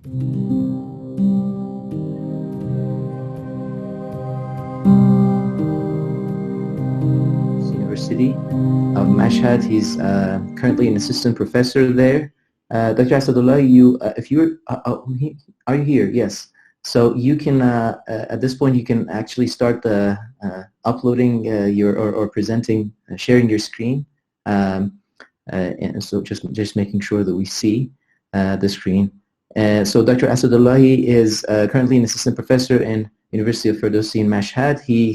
University of Mashhad. He's currently an assistant professor there. Dr. Asadollahi, if you're, are you here? Yes. So you can, at this point, you can actually start uploading or presenting, sharing your screen. And so just making sure that we see the screen. So Dr. Asadollahi is currently an assistant professor in University of Ferdowsi in Mashhad. He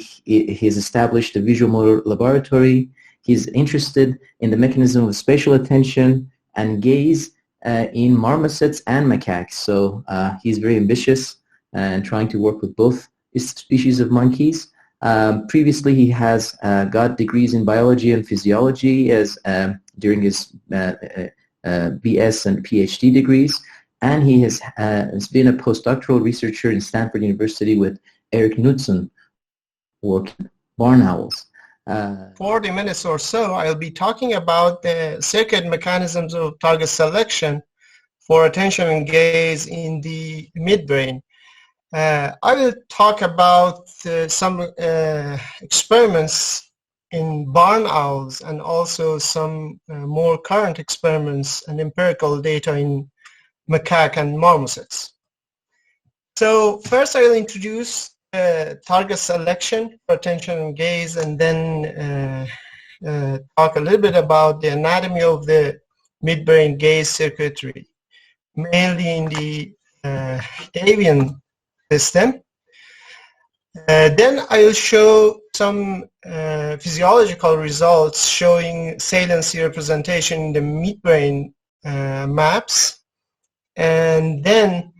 has established a visual motor laboratory. He's interested in the mechanism of spatial attention and gaze in marmosets and macaques. So he's very ambitious and trying to work with both species of monkeys. Previously, he has got degrees in biology and physiology during his BS and PhD degrees. And he has been a postdoctoral researcher in Stanford University with Eric Knudsen, working barn owls. 40 minutes or so, I'll be talking about the circuit mechanisms of target selection for attention and gaze in the midbrain. I will talk about some experiments in barn owls and also some more current experiments and empirical data in macaque and marmosets. So first I will introduce target selection for attention and gaze, and then talk a little bit about the anatomy of the midbrain gaze circuitry, mainly in the avian system. Then I will show some physiological results showing saliency representation in the midbrain maps. And then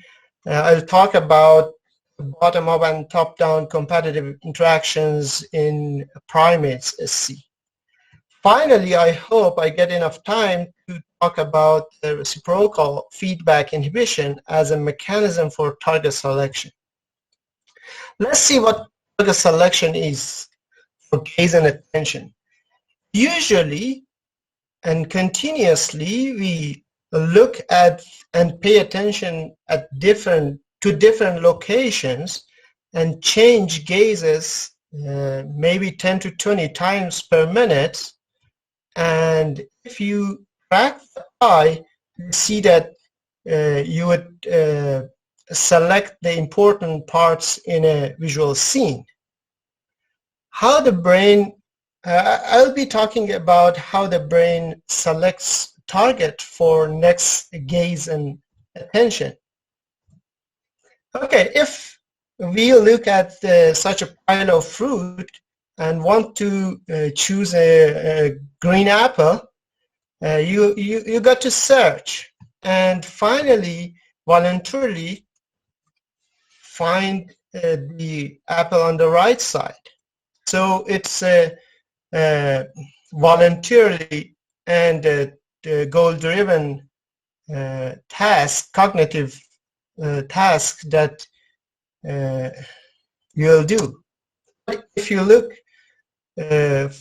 I'll talk about bottom-up and top-down competitive interactions in primates SC. Finally, I hope I get enough time to talk about the reciprocal feedback inhibition as a mechanism for target selection. Let's see what target selection is for gaze and attention. Usually and continuously, we look at and pay attention at different locations and change gazes maybe 10 to 20 times per minute. And if you track the eye, you see that you would select the important parts in a visual scene. How the brain, I'll be talking about how the brain selects target for next gaze and attention. Okay, if we look at such a pile of fruit and want to choose a green apple, you got to search and finally voluntarily find the apple on the right side. So it's a voluntarily and goal-driven task, cognitive task that you'll do. If you look at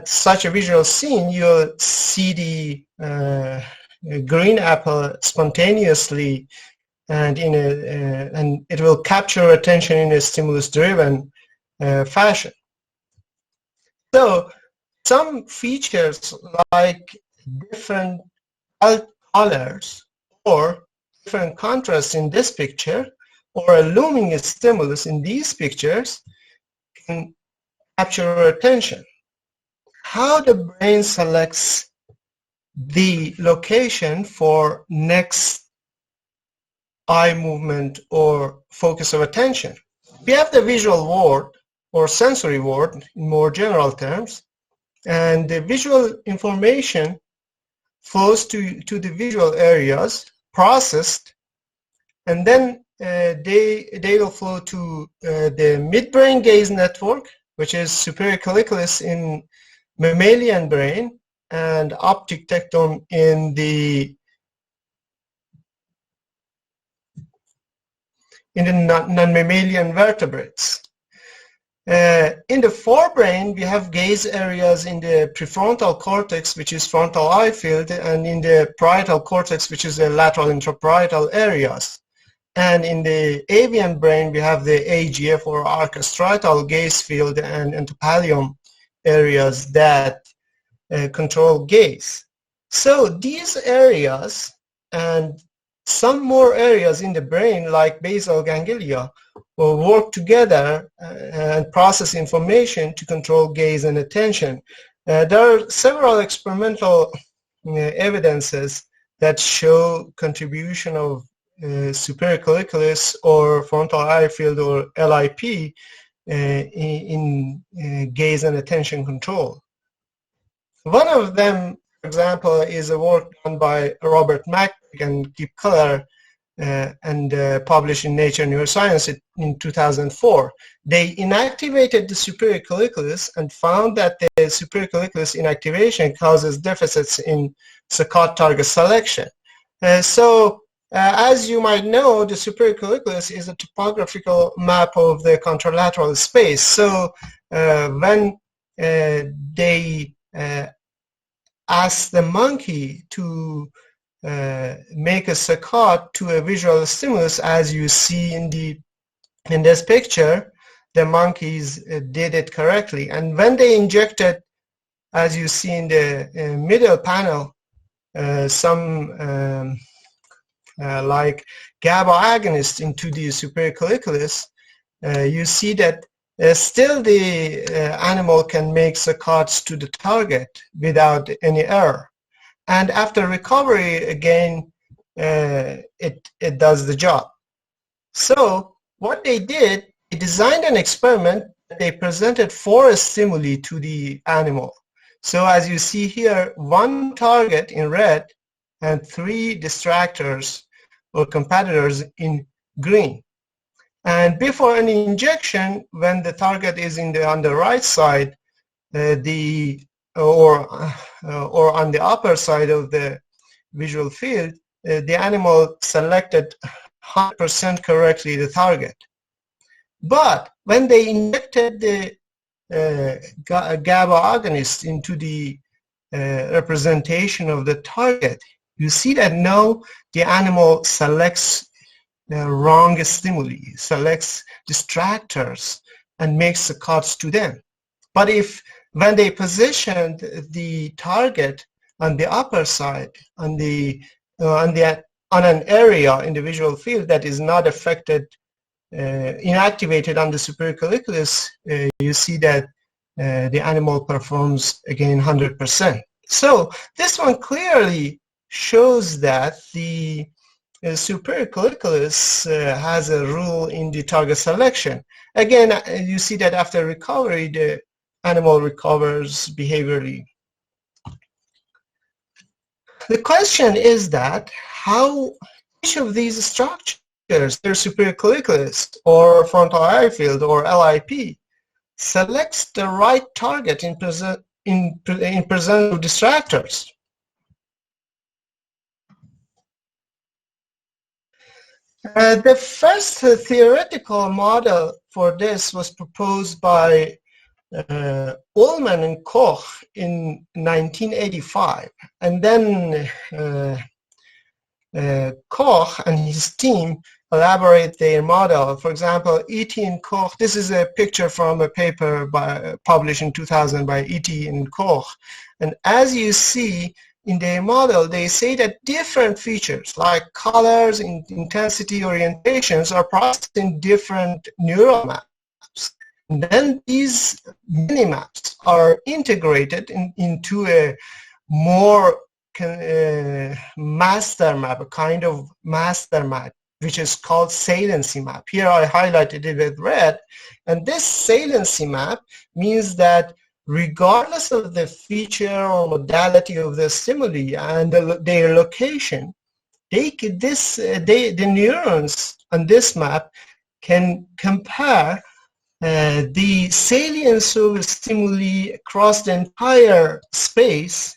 such a visual scene, you'll see the green apple spontaneously, and and it will capture attention in a stimulus-driven fashion. So some features like different colors or different contrast in this picture or a looming stimulus in these pictures can capture our attention. How the brain selects the location for next eye movement or focus of attention. We have the visual world or sensory world in more general terms, and the visual information flows to the visual areas, processed, and then they will flow to the midbrain gaze network, which is superior colliculus in mammalian brain and optic tectum in the non-mammalian vertebrates. In the forebrain, we have gaze areas in the prefrontal cortex, which is frontal eye field, and in the parietal cortex, which is the lateral intraparietal areas. And in the avian brain, we have the AGF or archostriatal gaze field and endothelium areas that control gaze. So these areas and some more areas in the brain like basal ganglia will work together and process information to control gaze and attention. There are several experimental evidences that show contribution of superior colliculus or frontal eye field or LIP in gaze and attention control. One of them, for example, is a work done by Robert Mack and Kip Keller and published in Nature Neuroscience in 2004. They inactivated the superior colliculus and found that the superior colliculus inactivation causes deficits in saccade target selection. As you might know, the superior colliculus is a topographical map of the contralateral space. So when they ask the monkey to make a saccade to a visual stimulus, as you see in this picture, the monkeys did it correctly. And when they injected, as you see in the middle panel, some like GABA agonist into the superior colliculus, you see that still the animal can make saccades to the target without any error. And after recovery, again, it does the job. So what they did, they designed an experiment. They presented 4 stimuli to the animal. So as you see here, 1 target in red and 3 distractors or competitors in green. And before any injection, when the target is on the right side, or on the upper side of the visual field, the animal selected 100% correctly the target. But when they injected the GABA agonist into the representation of the target, you see that now the animal selects the wrong stimuli, selects distractors and makes saccades to them. But if when they positioned the target on the upper side, on an area in the visual field that is not affected, inactivated on the superior colliculus, you see that the animal performs again 100%. So this one clearly shows that the superior colliculus has a role in the target selection. Again, you see that after recovery, the animal recovers behaviorally. The question is that how each of these structures, their superior colliculus or frontal eye field or LIP, selects the right target in presence of distractors. The first theoretical model for this was proposed by Ullman and Koch in 1985, and then Koch and his team elaborate their model. For example, E.T. and Koch, this is a picture from a paper published in 2000 by E.T. and Koch, and as you see in their model, they say that different features like colors, intensity, orientations are processed in different neural maps. And then these mini-maps are integrated into a more master map, a kind of master map, which is called saliency map. Here I highlighted it with red. And this saliency map means that regardless of the feature or modality of the stimuli and their location, the neurons on this map can compare the salience of stimuli across the entire space,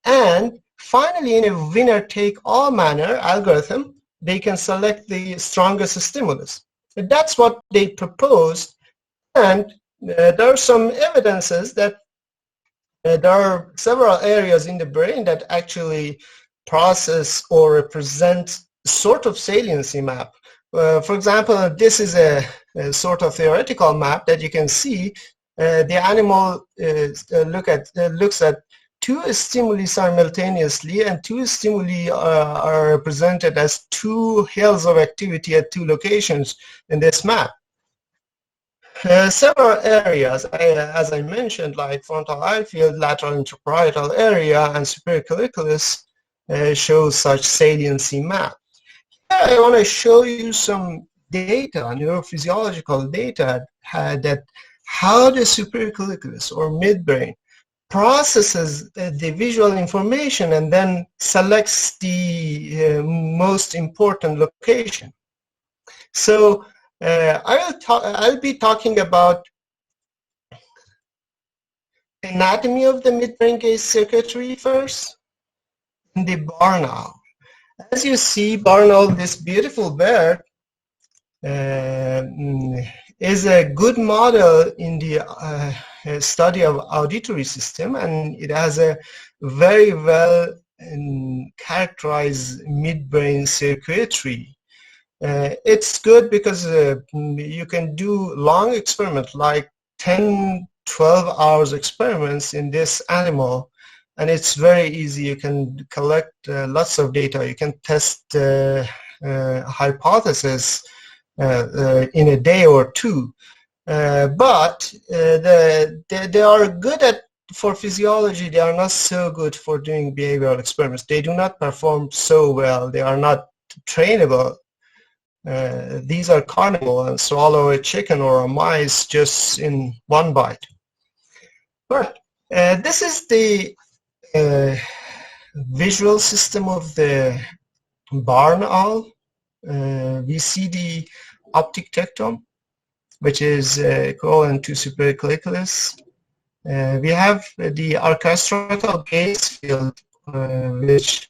and finally in a winner-take-all manner algorithm, they can select the strongest stimulus. That's what they proposed, and there are some evidences that there are several areas in the brain that actually process or represent sort of saliency map. For example, this is a sort of theoretical map that you can see. The animal looks at two stimuli simultaneously, and two stimuli are represented as two hills of activity at two locations in this map. Several areas, as I mentioned, like frontal eye field, lateral interparietal area, and superior colliculus show such saliency map. Here I want to show you some data, neurophysiological data, that how the superior colliculus or midbrain processes the visual information and then selects the most important location. So I'll be talking about anatomy of the midbrain gaze circuitry first, and the barn owl. As you see, barn owl, this beautiful bird, is a good model in the study of auditory system, and it has a very well characterized midbrain circuitry. It's good because you can do long experiments, like 10, 12 hours experiments in this animal, and it's very easy. You can collect lots of data. You can test hypotheses in a day or two. But they are good for physiology. They are not so good for doing behavioral experiments. They do not perform so well. They are not trainable. These are carnivore and swallow a chicken or a mice just in one bite. But this is the visual system of the barn owl. We see the optic tectum, which is equivalent to superior colliculus. We have the orchestral gaze field, which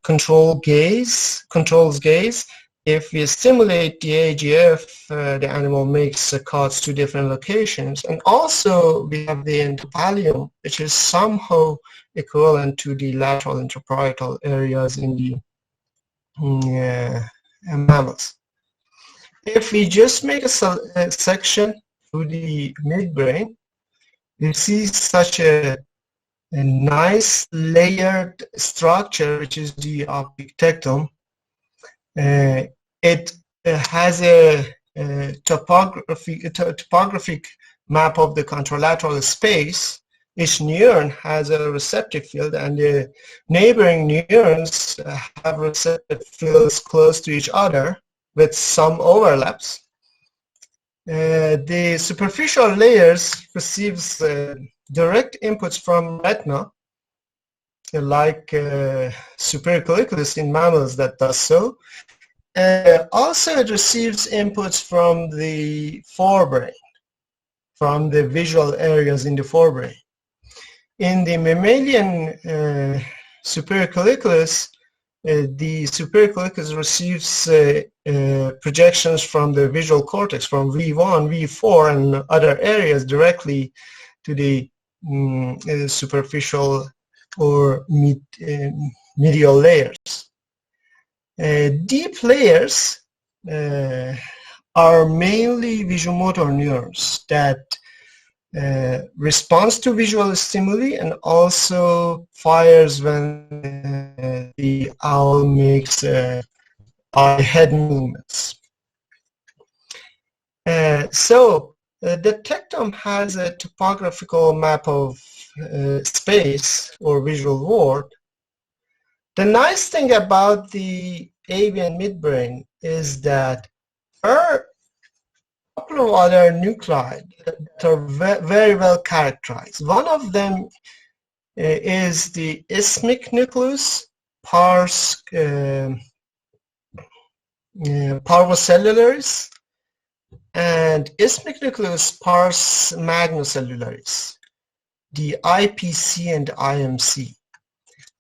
controls gaze. If we stimulate the AGF, the animal makes cuts to different locations. And also we have the endopallium, which is somehow equivalent to the lateral interparietal areas in the mammals. If we just make a section through the midbrain, you see such a nice layered structure, which is the optic tectum. It has a topographic map of the contralateral space. Each neuron has a receptive field, and the neighboring neurons have receptive fields close to each other with some overlaps. The superficial layers receives direct inputs from retina, like superior colliculus in mammals that does so. Also it receives inputs from the forebrain, from the visual areas in the forebrain. In the mammalian superior colliculus, the superior colliculus receives projections from the visual cortex, from V1, V4, and other areas directly to the superficial or medial layers. Deep layers are mainly visuomotor neurons that responds to visual stimuli and also fires when the owl makes eye-head movements. So the tectum has a topographical map of space or visual world. The nice thing about the avian midbrain is that there are a couple of other nuclei that are very well characterized. One of them is the isthmic nucleus pars parvocellularis and isthmic nucleus pars magnocellularis, the IPC and IMC.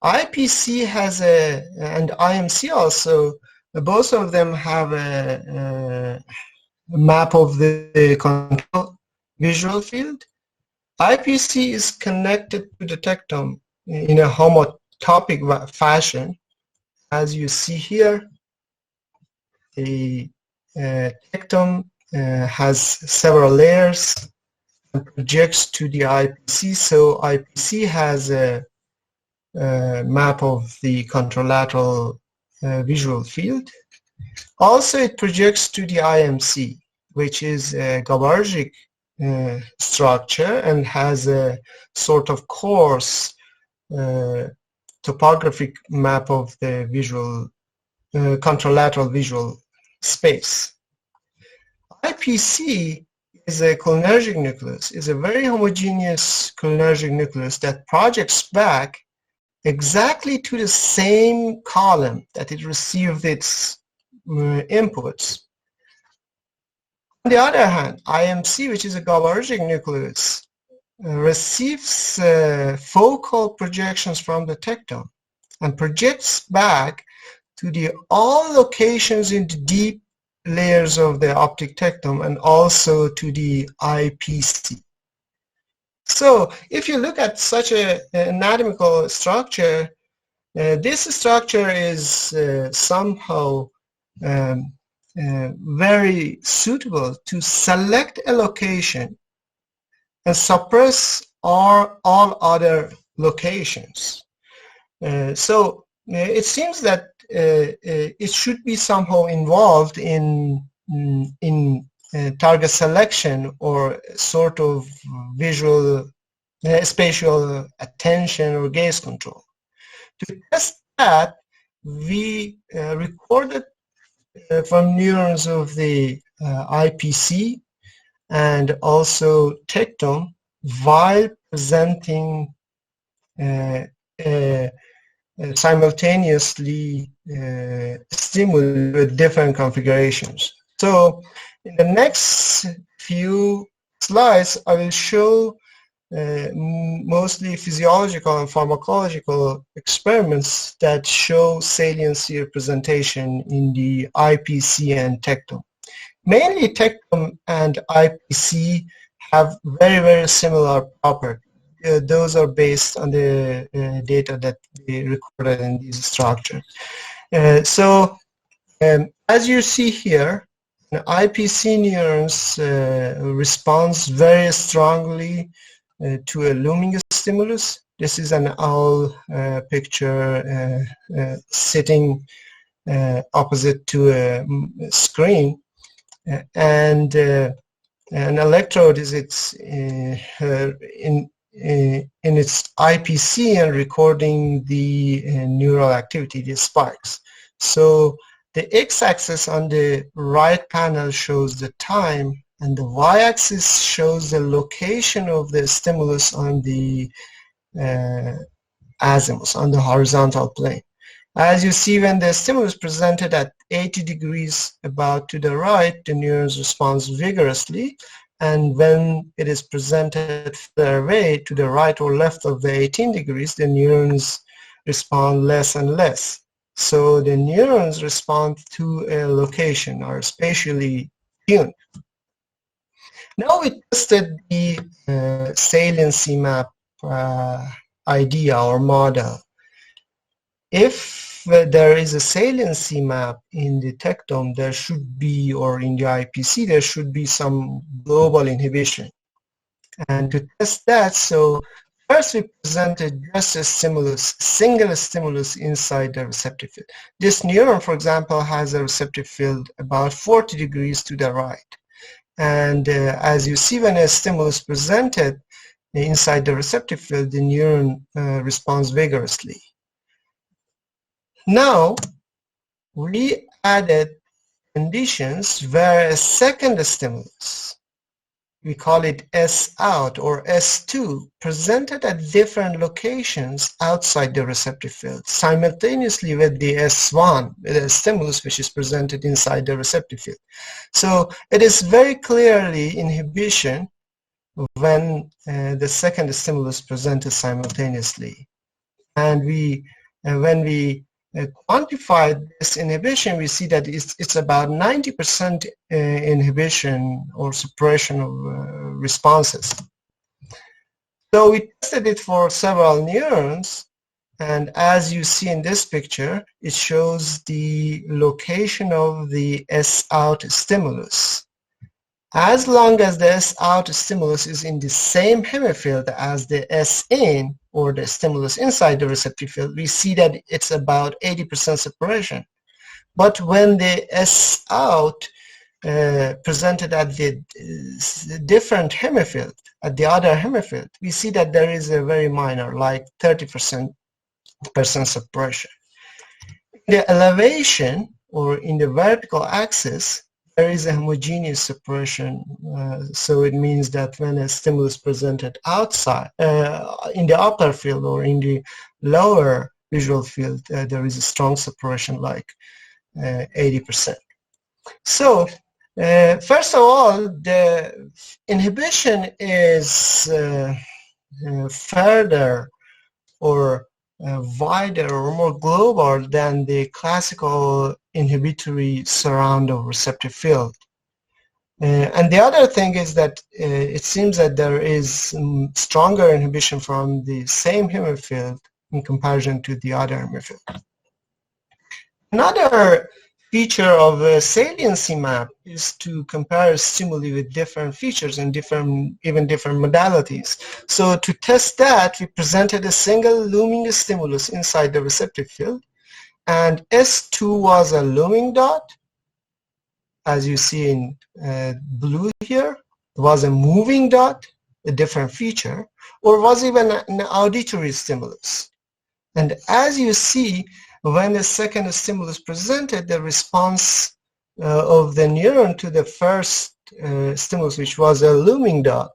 IPC has and IMC also, both of them have a map of the control visual field. IPC is connected to the tectum in a homotopic fashion, as you see here. the Tectum has several layers and projects to the IPC. So IPC has a map of the contralateral visual field. Also, it projects to the IMC, which is a GABARGIC structure and has a sort of coarse topographic map of the visual contralateral visual space. IPC is a cholinergic nucleus, is a very homogeneous cholinergic nucleus that projects back exactly to the same column that it received its inputs. On the other hand, IMC, which is a GABAergic nucleus, receives focal projections from the Tectum and projects back to the all locations in the deep layers of the optic Tectum and also to the IPC. So if you look at such an anatomical structure, this structure is somehow very suitable to select a location and suppress all other locations. So it seems that it should be somehow involved in target selection or sort of visual, spatial attention or gaze control. To test that, we recorded from neurons of the IPC and also Tectum while presenting simultaneously stimuli with different configurations. So in the next few slides, I will show mostly physiological and pharmacological experiments that show saliency representation in the IPC and Tectum. Mainly Tectum and IPC have very, very similar properties. Those are based on the data that we recorded in these structures. As you see here, IPC neurons responds very strongly to a luminous stimulus. This is an owl picture sitting opposite to a screen, and an electrode is in its IPC and recording the neural activity, the spikes. So the x-axis on the right panel shows the time, and the y-axis shows the location of the stimulus on the azimuth, on the horizontal plane. As you see, when the stimulus presented at 80 degrees about to the right, the neurons respond vigorously, and when it is presented further away to the right or left of the 18 degrees, the neurons respond less and less. So the neurons respond to a location, are spatially tuned. Now we tested the saliency map idea or model. If there is a saliency map in the Tectum, there should be, or in the IPC, there should be some global inhibition. And to test that, so first we presented just a stimulus, single stimulus inside the receptive field. This neuron, for example, has a receptive field about 40 degrees to the right. And as you see, when a stimulus presented inside the receptive field, the neuron responds vigorously. Now, we added conditions where a second stimulus, we call it S out or S2, presented at different locations outside the receptive field, simultaneously with the S1, the stimulus which is presented inside the receptive field. So it is very clearly inhibition when the second stimulus presented simultaneously. And when we quantified this inhibition, we see that it's about 90% inhibition or suppression of responses. So we tested it for several neurons, And as you see in this picture, it shows the location of the S out stimulus. As long as the S out stimulus is in the same hemifield as the S in, or the stimulus inside the receptive field, we see that it's about 80% separation. But when the S out presented at the different hemifield, at the other hemifield, we see that there is a very minor, like 30% separation. In the elevation, or in the vertical axis, there is a homogeneous separation. So it means that when a stimulus presented outside, in the upper field or in the lower visual field, there is a strong separation, like 80%. So first of all, the inhibition is further or wider or more global than the classical inhibitory surround of receptive field. And the other thing is that it seems that there is stronger inhibition from the same hemifield in comparison to the other hemifield. Another feature of a saliency map is to compare stimuli with different features and even different modalities. So to test that, we presented a single looming stimulus inside the receptive field, and S2 was a looming dot, as you see in blue here. It was a moving dot, a different feature, or was even an auditory stimulus. And as you see, when the second stimulus presented, the response of the neuron to the first stimulus, which was a looming dot,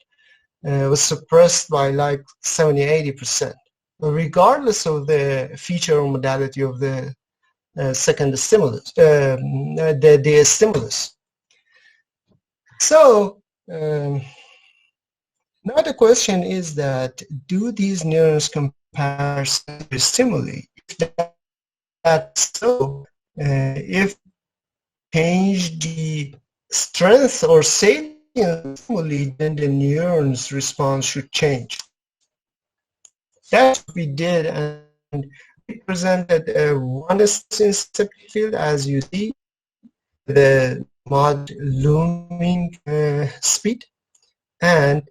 was suppressed by like 70–80%, regardless of the feature or modality of the second stimulus, the stimulus. So now the question is that, do these neurons compare stimuli? If that's so, if change the strength or salience stimuli, then the neurons' response should change. That's what we did, and we presented one receptive field, as you see, the mod looming speed, and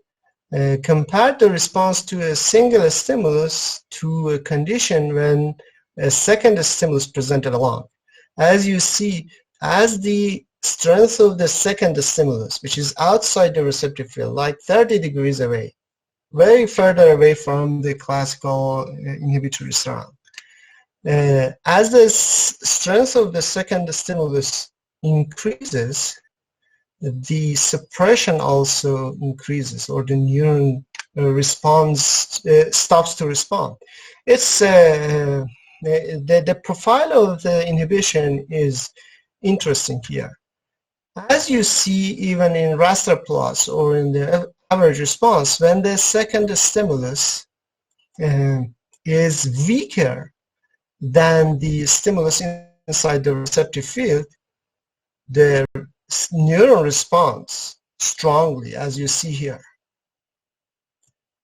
compared the response to a single stimulus to a condition when a second stimulus presented along. As you see, as the strength of the second stimulus, which is outside the receptive field, like 30 degrees away, very further away from the classical inhibitory surround. As the strength of the second stimulus increases, the suppression also increases, or the neuron responds, stops to respond. It's the profile of the inhibition is interesting here. As you see, even in raster plots or in the average response, when the second stimulus is weaker than the stimulus inside the receptive field, the neuron responds strongly, as you see here.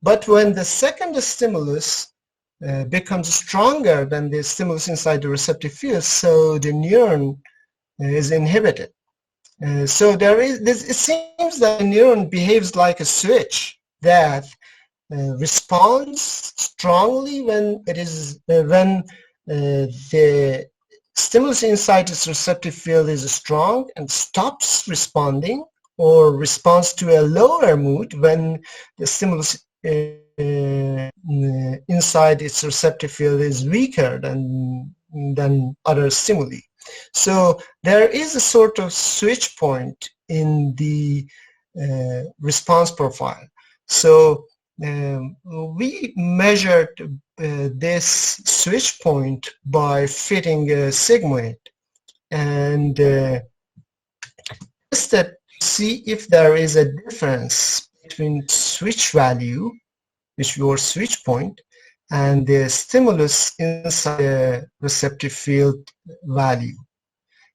But when the second stimulus becomes stronger than the stimulus inside the receptive field, so the neuron is inhibited. So there is this, it seems that the neuron behaves like a switch that responds strongly when it is the stimulus inside its receptive field is strong, and stops responding or responds to a lower mood when the stimulus inside its receptive field is weaker than other stimuli. So there is a sort of switch point in the response profile. So we measured this switch point by fitting a sigmoid and tested to see if there is a difference between switch value, which your switch point, and the stimulus inside the receptive field value.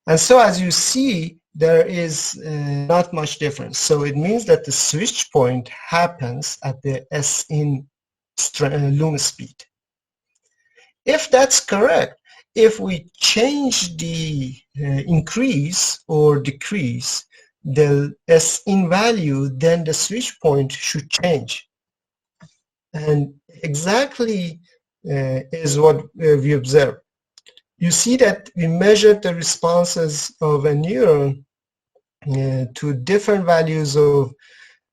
And so as you see, there is not much difference. So it means that the switch point happens at the S in lumen speed. If that's correct, if we change the increase or decrease the S-in value, then the switch point should change. And exactly is what we observe. You see that we measured the responses of a neuron to different values of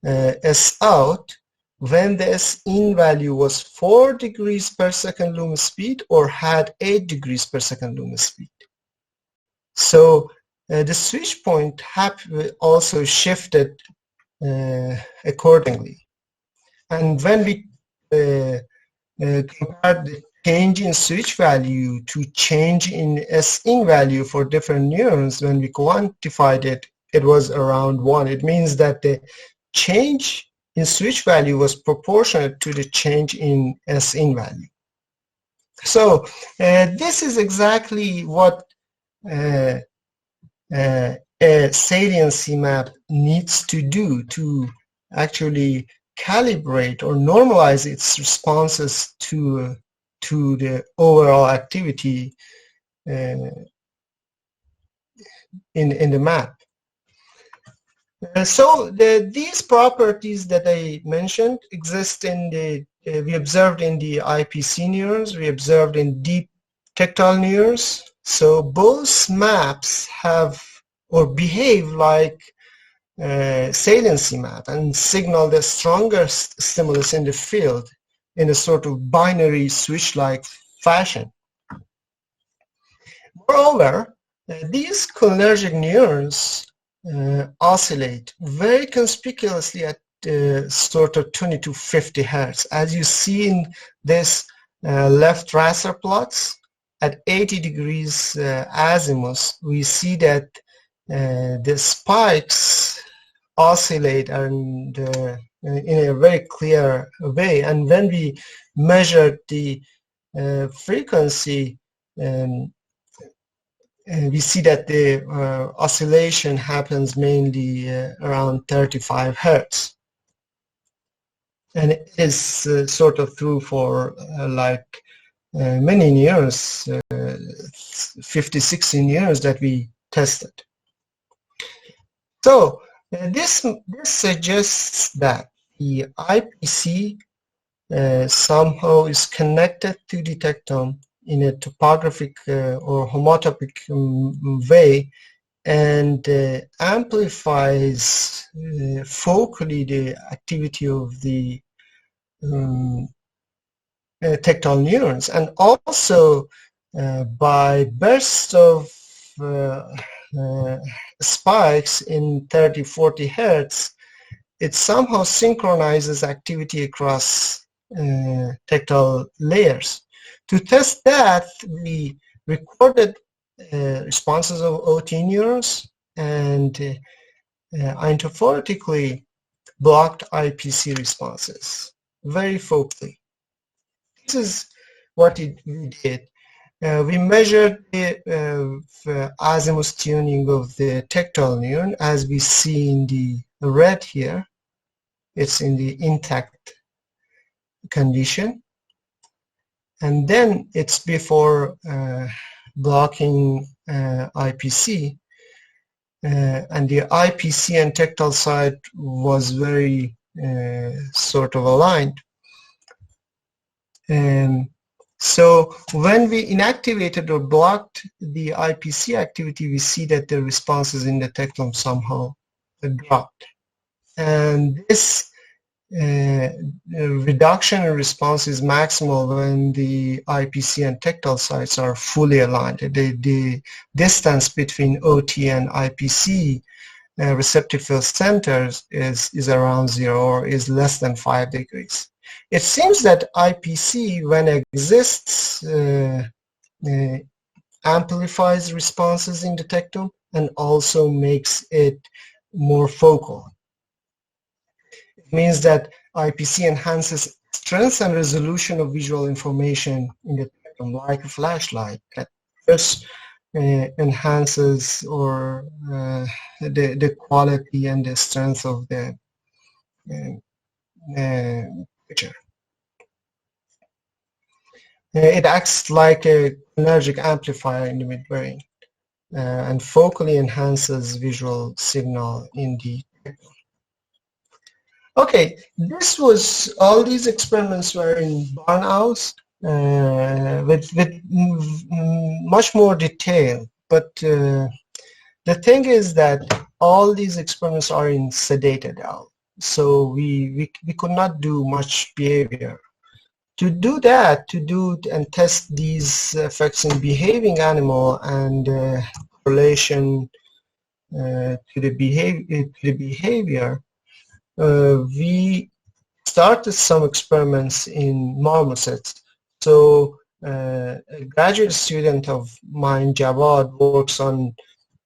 S out when the S-in value was 4 degrees per second lumen speed or had 8 degrees per second lumen speed. So the switch point also shifted accordingly. And when we compared the change in switch value to change in S-in value for different neurons, when we quantified it, it was around 1. It means that the change in switch value was proportionate to the change in S-in value. So this is exactly what a saliency map needs to do to actually calibrate or normalize its responses to the overall activity in the map. So these properties that I mentioned exist in we observed in the IPC neurons, we observed in deep tactile neurons. So both maps have or behave like saliency map and signal the strongest stimulus in the field in a sort of binary switch-like fashion. Moreover, these cholinergic neurons oscillate very conspicuously at sort of 20 to 50 hertz. As you see in this left raster plots, at 80 degrees azimuth, we see that the spikes oscillate and in a very clear way. And when we measure the frequency, we see that the oscillation happens mainly around 35 hertz. And it is sort of true for like many neurons, 50, 60 neurons that we tested. So this suggests that the IPC somehow is connected to the tectum in a topographic or homotopic way and amplifies focally the activity of the tactile neurons, and also by bursts of spikes in 30-40 hertz, it somehow synchronizes activity across tactile layers. To test that, we recorded responses of OT neurons and interphoretically blocked IPC responses very focally. This is what we did. We measured the azimuth tuning of the tactile neuron, as we see in the red here. It's in the intact condition. And then it's before blocking IPC. And the IPC and tactile side was very sort of aligned. So when we inactivated or blocked the IPC activity, we see that the responses in the tectum somehow dropped. And this reduction in response is maximal when the IPC and tactile sites are fully aligned. The distance between OT and IPC receptive field centers is around 0 or is less than 5 degrees. It seems that IPC, when it exists, amplifies responses in the tectum and also makes it more focal. It means that IPC enhances strength and resolution of visual information in the tectum, like a flashlight that just enhances or the quality and the strength of the picture. It acts like a cholinergic amplifier in the midbrain and focally enhances visual signal in the Tectum. Okay, all these experiments were in barn owls with much more detail, but the thing is that all these experiments are in sedated owl, so we could not do much behavior. To do that, and test these effects in behaving animal and correlation to the behavior, we started some experiments in marmosets. So a graduate student of mine, Jawad, works on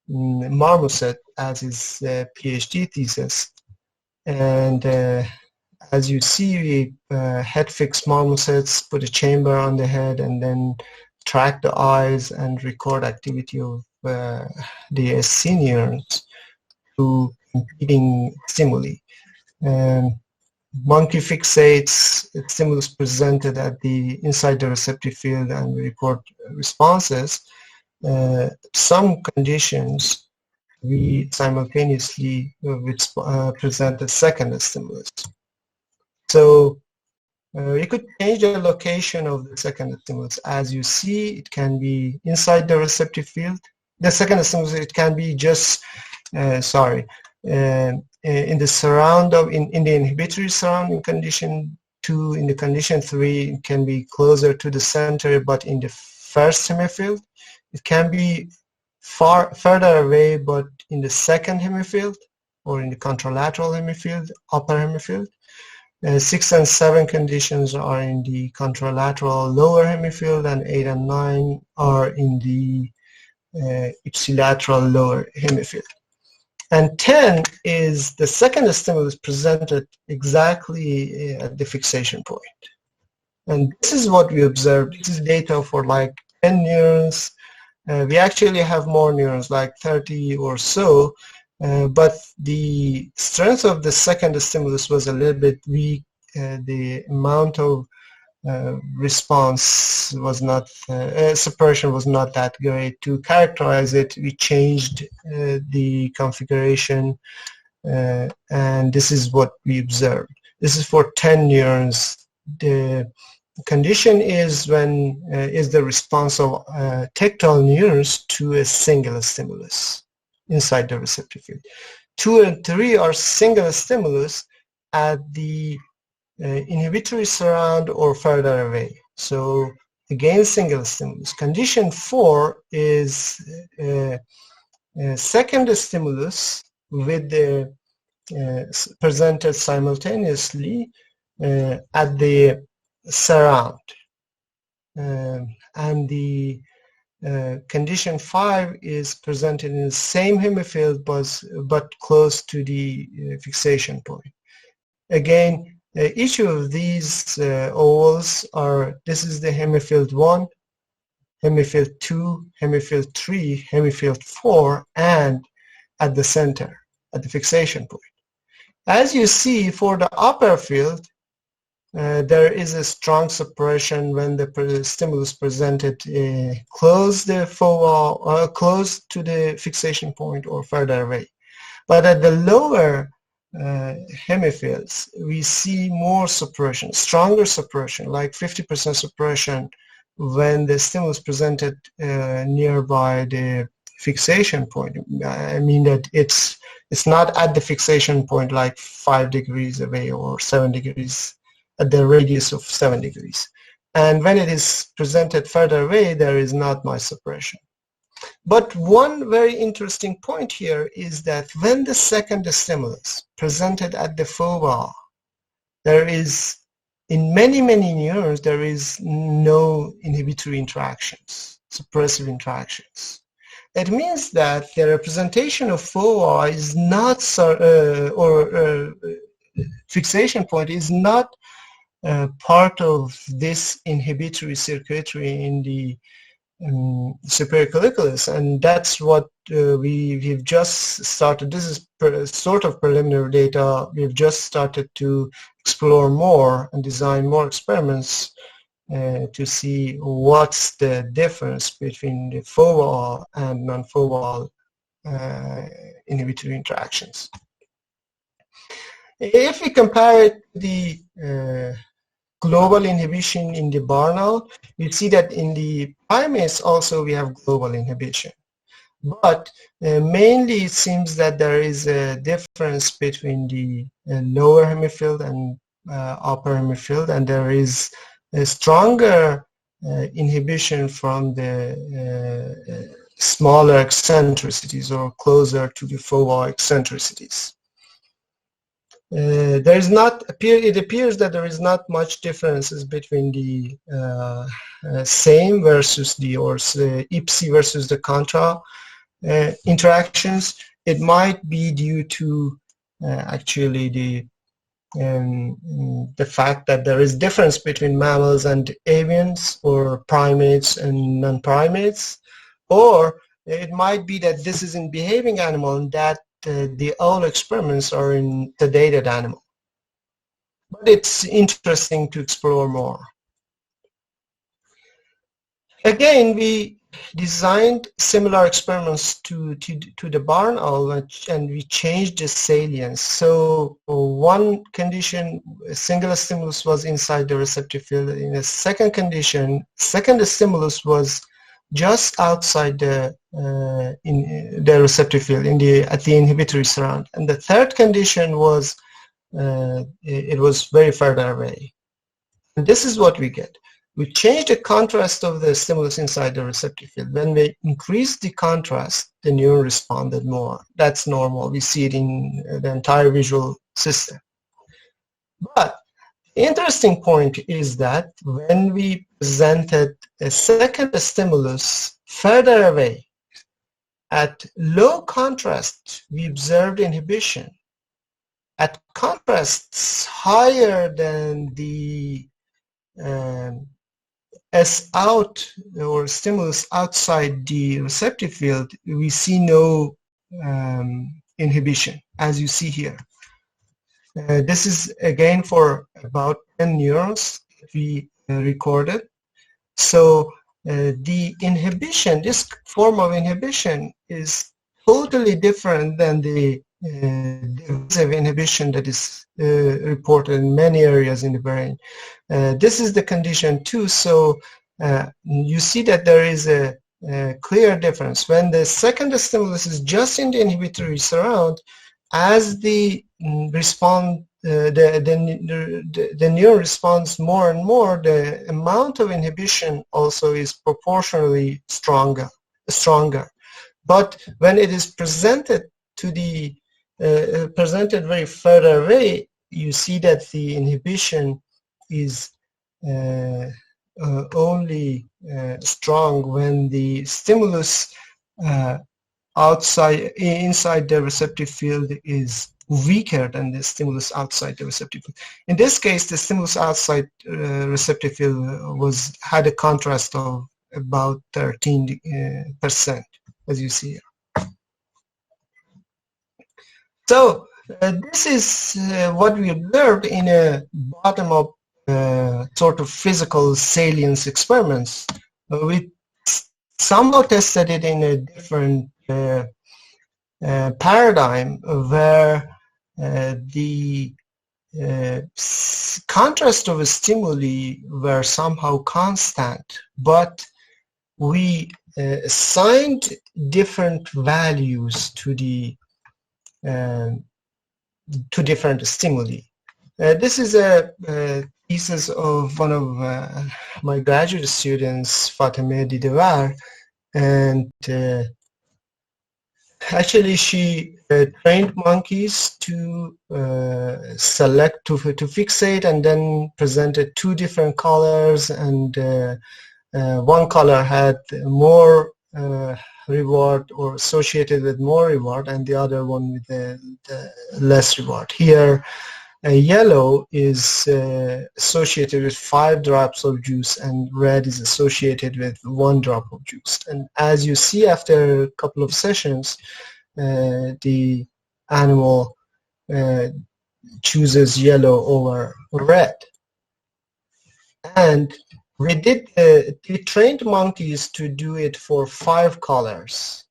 marmoset as his PhD thesis. And as you see, we head fix marmosets, put a chamber on the head, and then track the eyes and record activity of the SC neurons to competing stimuli. Monkey fixates stimulus presented at the inside the receptive field and we record responses. Some conditions we simultaneously present a second stimulus. So you could change the location of the second stimulus. As you see, it can be inside the receptive field. The second stimulus, it can be just, in the surround of, in the inhibitory surrounding condition 2, in the condition 3, it can be closer to the center, but in the first hemifield. It can be further away, but in the second hemifield, or in the contralateral hemifield, upper hemifield. 6 and 7 conditions are in the contralateral lower hemifield, and 8 and 9 are in the ipsilateral lower hemifield. And 10 is the second stimulus presented exactly at the fixation point. And this is what we observed. This is data for like 10 neurons. We actually have more neurons, like 30 or so, but the strength of the second stimulus was a little bit weak. The amount of response was not, suppression was not that great. To characterize it, we changed the configuration, and this is what we observed. This is for 10 neurons. The condition is when is the response of tactile neurons to a single stimulus inside the receptive field. 2 and 3 are single stimulus at the inhibitory surround or further away. So again, single stimulus. Condition 4 is a second stimulus with the presented simultaneously at the surround, and the condition 5 is presented in the same hemifield but close to the fixation point. Again, each of these ovals are, this is the hemifield 1, hemifield 2, hemifield 3, hemifield 4, and at the center, at the fixation point. As you see, for the upper field, there is a strong suppression when the stimulus presented close the foveal, close to the fixation point or further away. But at the lower hemifields, we see more suppression, stronger suppression, like 50% suppression when the stimulus presented nearby the fixation point. I mean that it's not at the fixation point like 5 degrees away or 7 degrees, at the radius of 7 degrees. And when it is presented further away, there is not much suppression. But one very interesting point here is that when the second stimulus presented at the fova, there is, in many neurons, there is no inhibitory interactions, suppressive interactions. It means that the representation of fova is not, fixation point is not part of this inhibitory circuitry in the superior colliculus, and that's what we've just started. This is sort of preliminary data. We've just started to explore more and design more experiments to see what's the difference between the foveal and non-foveal inhibitory interactions. If we compare it to the global inhibition in the barn owl, you see that in the primates also we have global inhibition. But mainly it seems that there is a difference between the lower hemifield and upper hemifield, and there is a stronger inhibition from the smaller eccentricities or closer to the foveal eccentricities. It appears that there is not much differences between the same versus the, or IPSI versus the contra interactions. It might be due to actually the fact that there is difference between mammals and avians, or primates and non-primates, or it might be that this is in behaving animal and that the owl experiments are in sedated animal. But it's interesting to explore more. Again, we designed similar experiments to the barn owl, and we changed the salience. So one condition, a single stimulus was inside the receptive field. In a second condition, second stimulus was just outside the in the receptive field, at the inhibitory surround. And the third condition was it was very further away. And this is what we get. We change the contrast of the stimulus inside the receptive field. When we increase the contrast, the neuron responded more. That's normal. We see it in the entire visual system. But the interesting point is that when we presented a second stimulus further away, at low contrast, we observed inhibition. At contrasts higher than the S out, or stimulus outside the receptive field, we see no inhibition, as you see here. This is again for about 10 neurons that we recorded. So the inhibition, this form of inhibition, is totally different than the divisive inhibition that is reported in many areas in the brain. This is the condition 2, so you see that there is a clear difference. When the second stimulus is just in the inhibitory surround, as the neuron responds more and more, the amount of inhibition also is proportionally stronger. But when it is presented to the presented very further away, you see that the inhibition is only strong when the stimulus inside the receptive field is weaker than the stimulus outside the receptive field. In this case, the stimulus outside receptive field had a contrast of about 13%, as you see here. So this is what we observed in a bottom-up sort of physical salience experiments. We somehow tested it in a different paradigm, where the contrast of stimuli were somehow constant, but we assigned different values to the to different stimuli. This is a thesis of one of my graduate students, Fatemeh Didevar, and actually she trained monkeys to select, to fixate, and then presented 2 different colors, and one color had more reward, or associated with more reward, and the other one with the less reward. Here yellow is associated with 5 drops of juice, and red is associated with 1 drop of juice. And as you see, after a couple of sessions, the animal chooses yellow over red. And We trained monkeys to do it for 5 colors,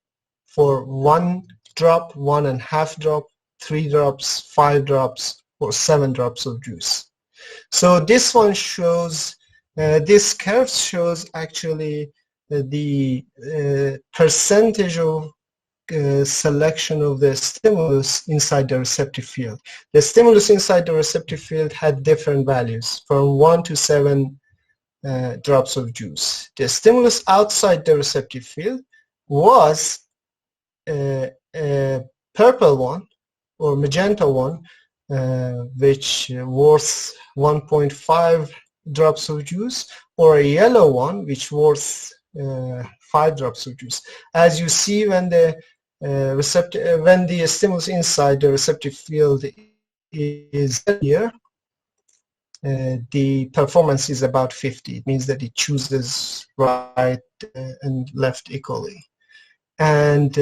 for 1 drop, 1.5 drop, 3 drops, 5 drops, or 7 drops of juice. So this one shows, this curve shows actually the percentage of selection of the stimulus inside the receptive field. The stimulus inside the receptive field had different values, from 1 to 7 drops of juice. The stimulus outside the receptive field was a purple one or magenta one, which worth 1.5 drops of juice, or a yellow one which worth 5 drops of juice. As you see, when the stimulus inside the receptive field is here, the performance is about 50. It means that it chooses right and left equally. And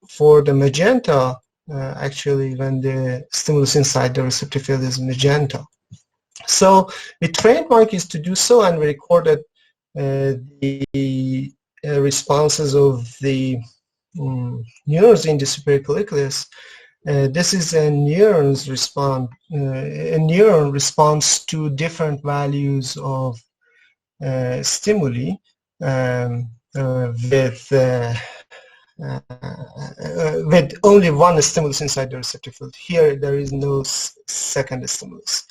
for the magenta, actually, when the stimulus inside the receptive field is magenta. So we trained monkeys to do so, and we recorded the responses of the neurons in the superior colliculus. This is a neuron's response. A neuron responds to different values of stimuli with only one stimulus inside the receptive field. Here there is no second stimulus.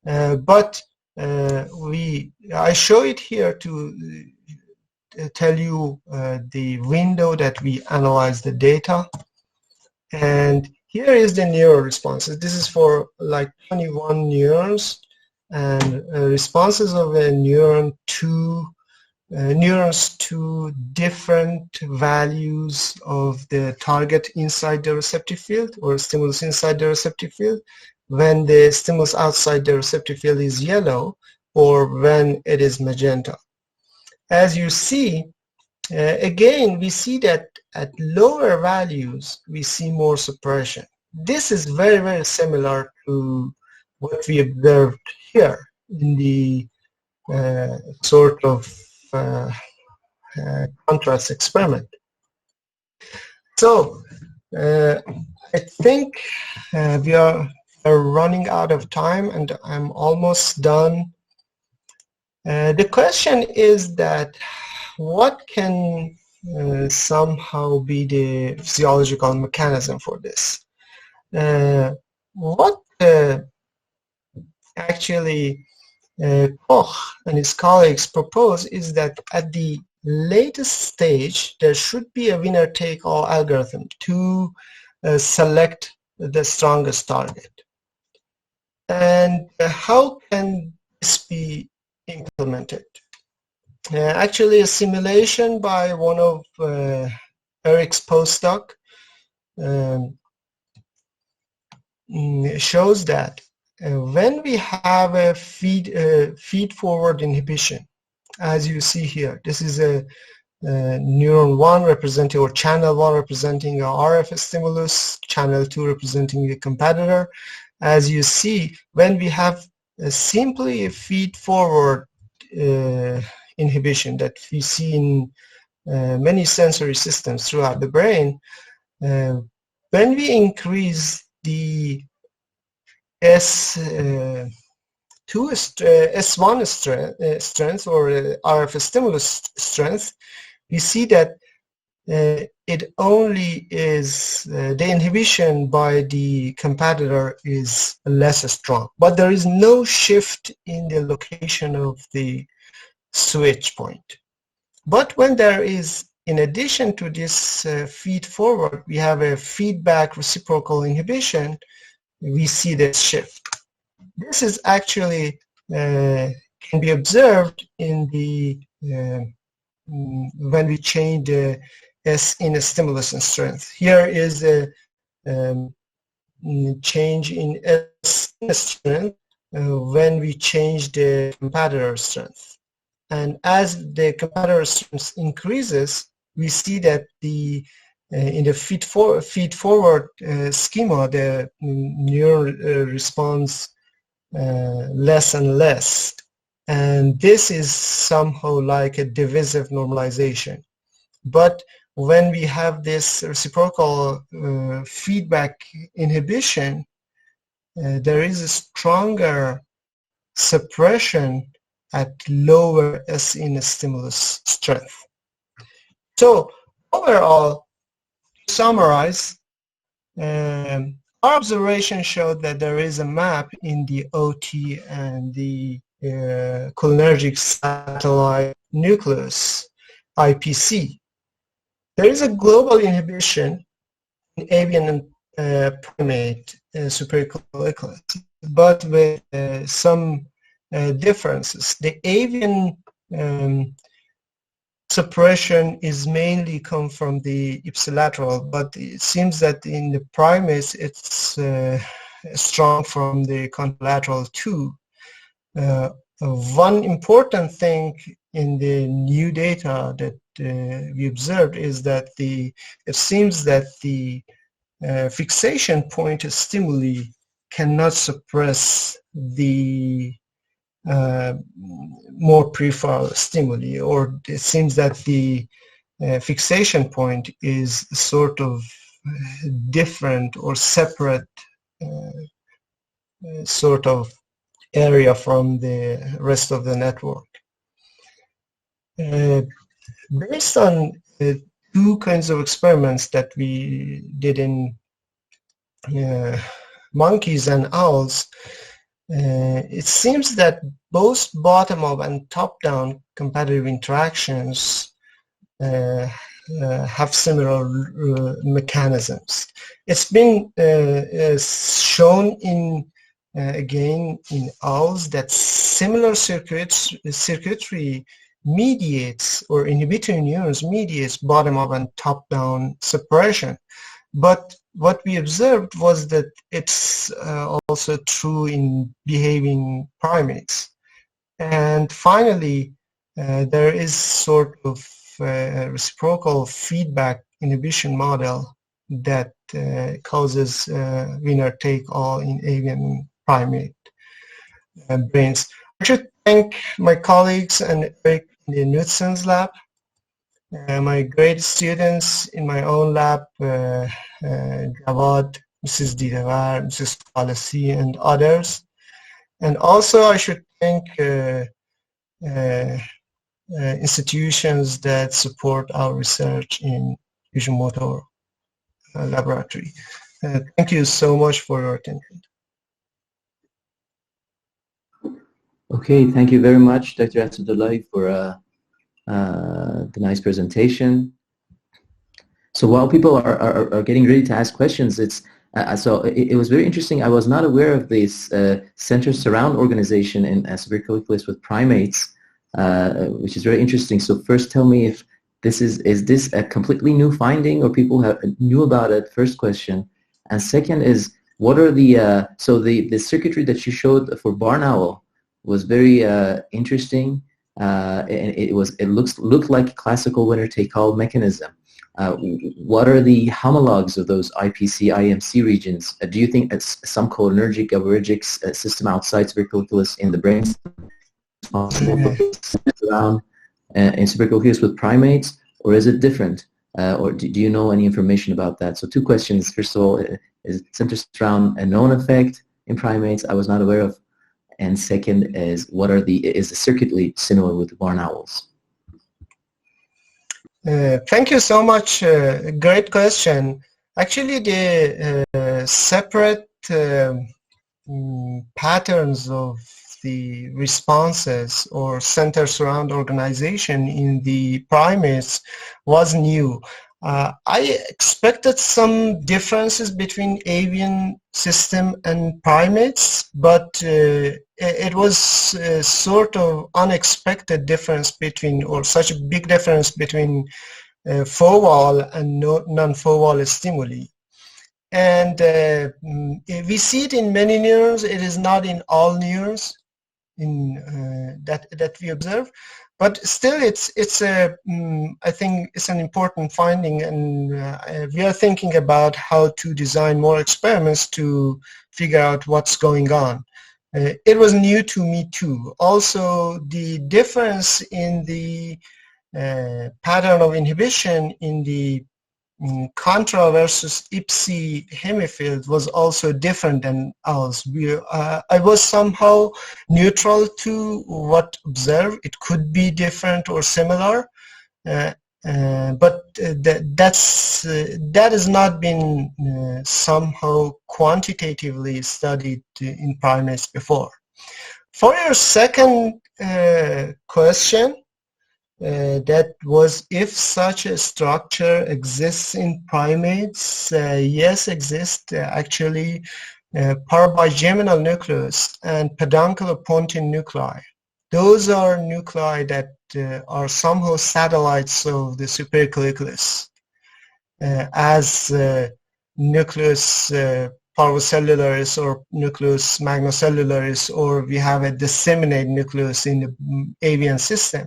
But I show it here to tell you the window that we analyze the data. And here is the neural responses. This is for like 21 neurons, and responses of a neuron to neurons to different values of the target inside the receptive field, or stimulus inside the receptive field, when the stimulus outside the receptive field is yellow, or when it is magenta. As you see, again, we see that at lower values, we see more suppression. This is very, very similar to what we observed here in the sort of contrast experiment. So I think we are running out of time, and I'm almost done. The question is that what can somehow be the physiological mechanism for this? What actually Koch and his colleagues propose is that at the latest stage there should be a winner-take-all algorithm to select the strongest target. And how can this be implemented? Actually, a simulation by one of Eric's postdoc shows that when we have a feed-forward inhibition, as you see here, this is a neuron 1 representing, or channel 1 representing a RF stimulus, channel 2 representing the competitor. As you see, when we have simply a feed-forward inhibition that we see in many sensory systems throughout the brain, when we increase the S1 strength, or RF stimulus strength, we see that it only is the inhibition by the competitor is less strong, but there is no shift in the location of the switch point. But when there is, in addition to this feed forward, we have a feedback reciprocal inhibition, we see this shift. This is actually can be observed in the when we change the S in a stimulus and strength. Here is a change in S in strength when we change the competitor strength. And as the competitor strength increases, we see that the in the feed forward schema, the neuron responds less and less. And this is somehow like a divisive normalization. But when we have this reciprocal feedback inhibition, there is a stronger suppression at lower SN stimulus strength. So overall, to summarize, our observation showed that there is a map in the OT and the cholinergic satellite nucleus, IPC. There is a global inhibition in avian and primate supracolliculus, but with some differences. The avian suppression is mainly come from the ipsilateral, but it seems that in the primates it's strong from the contralateral too. One important thing in the new data that we observed is that it seems that the fixation point stimuli cannot suppress the more peripheral stimuli, or it seems that the fixation point is sort of different or separate sort of area from the rest of the network. Based on two kinds of experiments that we did in monkeys and owls, it seems that both bottom-up and top-down competitive interactions have similar mechanisms. It's been shown in again in owls that similar circuitry mediates, or inhibitory neurons mediates, bottom-up and top-down suppression. But what we observed was that it's also true in behaving primates. And finally, there is sort of reciprocal feedback inhibition model that causes winner-take-all in avian primate brains. I should thank my colleagues and Eric in the Knutson's lab, my great students in my own lab, Jawad, Mrs. Didavar, Mrs. Khalasi, and others. And also I should thank institutions that support our research in fusion motor laboratory. Thank you so much for your attention. Okay, thank you very much, Dr. Asadollahi, for the nice presentation. So while people are getting ready to ask questions, it was very interesting. I was not aware of this center surround organization in supracolliculus with primates, which is very interesting. So first, tell me if this is this a completely new finding, or people knew about it? First question, and second is, what are the so the circuitry that you showed for barn owl was very interesting, and it looked like a classical winner-take-all mechanism. What are the homologs of those IPC, IMC regions? Do you think it's some cholinergic, GABAergic system outside supracolliculus in the brain responsible for around in supracolliculus with primates, or is it different? Or do you know any information about that? So two questions. First of all, is center surround a known effect in primates I was not aware of? And second is, is the circuitry similar with barn owls? Thank you so much. Great question. Actually, the separate patterns of the responses or center surround organization in the primates was new. I expected some differences between avian system and primates, but it was sort of unexpected difference between, or such a big difference between foveal and non-foveal stimuli. And we see it in many neurons. It is not in all neurons that we observe. But still, I think it's an important finding, and we are thinking about how to design more experiments to figure out what's going on. It was new to me too. Also, the difference in the pattern of inhibition in the contra versus IPSI hemifield was also different than ours. I was somehow neutral to what observed. It could be different or similar, but that has not been somehow quantitatively studied in primates before. For your second question, that was if such a structure exists in primates. Yes, exists. Actually, parabigeminal nucleus and peduncular pontine nuclei. Those are nuclei that are somehow satellites of the supercalculus, as nucleus parvocellularis or nucleus magnocellularis, or we have a disseminate nucleus in the avian system.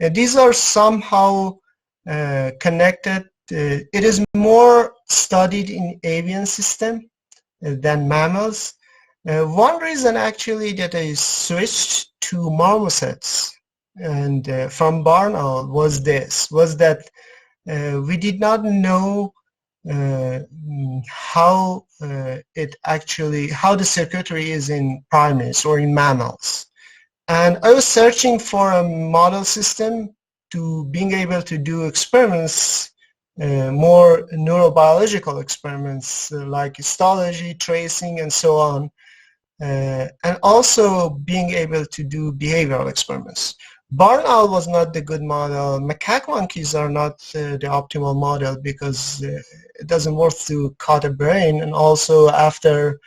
These are somehow connected. It is more studied in avian system than mammals. One reason actually that I switched to marmosets and from barn owl was that we did not know how the circuitry is in primates or in mammals. And I was searching for a model system to being able to do experiments, more neurobiological experiments like histology, tracing, and so on, and also being able to do behavioral experiments. Barn owl was not the good model. Macaque monkeys are not the optimal model because it doesn't work to cut a brain, and also after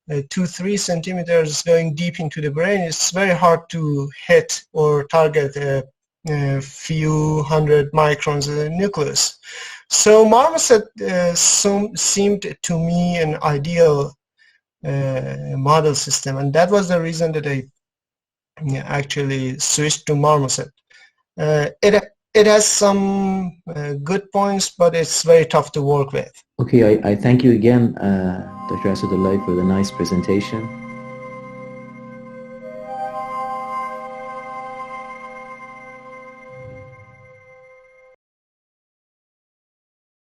2-3 centimeters going deep into the brain, it's very hard to hit or target a few hundred microns of the nucleus. So marmoset seemed to me an ideal model system, and that was the reason that I actually switched to marmoset. It has some good points, but it's very tough to work with. Okay, I thank you again, Dr. Asadollahi, for the nice presentation.